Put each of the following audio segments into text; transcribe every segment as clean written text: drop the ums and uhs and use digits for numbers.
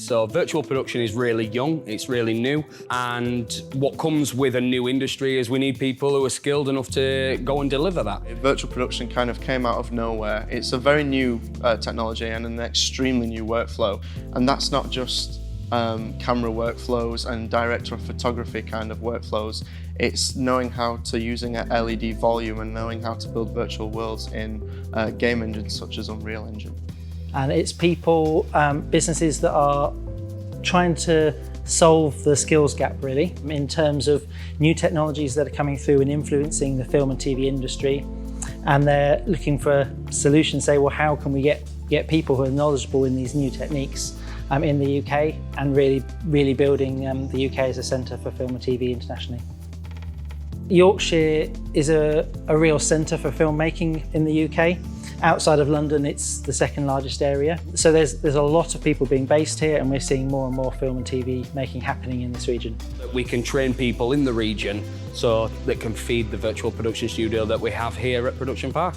So virtual production is really young, it's really new, and what comes with a new industry is we need people who are skilled enough to go and deliver that. Virtual production kind of came out of nowhere. It's a very new technology and an extremely new workflow, and that's not just camera workflows and director of photography kind of workflows. It's knowing how to using an LED volume and knowing how to build virtual worlds in game engines such as Unreal Engine. And it's people, businesses that are trying to solve the skills gap really in terms of new technologies that are coming through and influencing the film and TV industry. And they're looking for solutions, say, well, how can we get people who are knowledgeable in these new techniques in the UK and really building the UK as a centre for film and TV internationally. Yorkshire is a real centre for filmmaking in the UK. Outside of London, it's the second largest area. So there's a lot of people being based here, and we're seeing more and more film and TV making happening in this region. We can train people in the region so that can feed the virtual production studio that we have here at Production Park.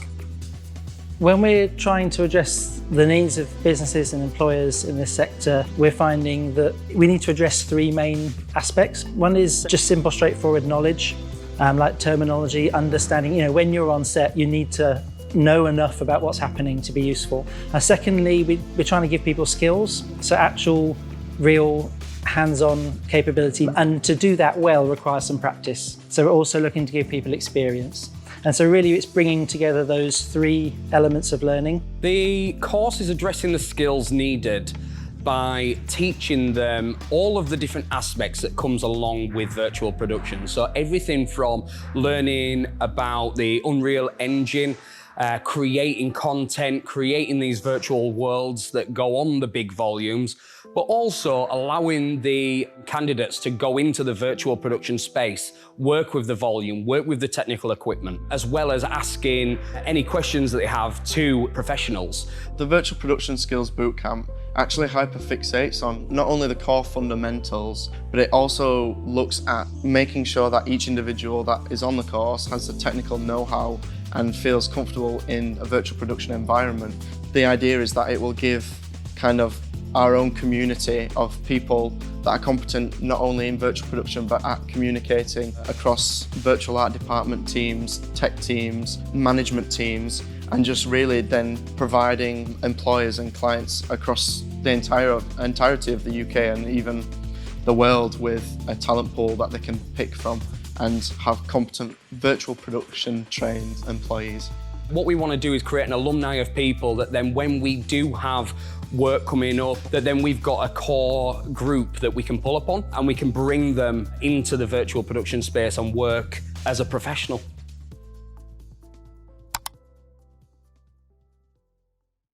When we're trying to address the needs of businesses and employers in this sector, we're finding that we need to address three main aspects. One is just simple, straightforward knowledge, like terminology, understanding, when you're on set, you need to know enough about what's happening to be useful. Secondly, we're trying to give people skills, so actual, real, hands-on capability. And to do that well requires some practice. So we're also looking to give people experience. And so really it's bringing together those three elements of learning. The course is addressing the skills needed by teaching them all of the different aspects that comes along with virtual production. So everything from learning about the Unreal Engine, creating content, creating these virtual worlds that go on the big volumes, but also allowing the candidates to go into the virtual production space, work with the volume, work with the technical equipment, as well as asking any questions that they have to professionals. The Virtual Production Skills Bootcamp actually hyperfixates on not only the core fundamentals, but it also looks at making sure that each individual that is on the course has the technical know-how and feels comfortable in a virtual production environment. The idea is that it will give kind of our own community of people that are competent not only in virtual production but at communicating across virtual art department teams, tech teams, management teams, and just really then providing employers and clients across the entirety of the UK and even the world with a talent pool that they can pick from and have competent virtual production trained employees. What we want to do is create an alumni of people that then when we do have work coming up, that then we've got a core group that we can pull upon and we can bring them into the virtual production space and work as a professional.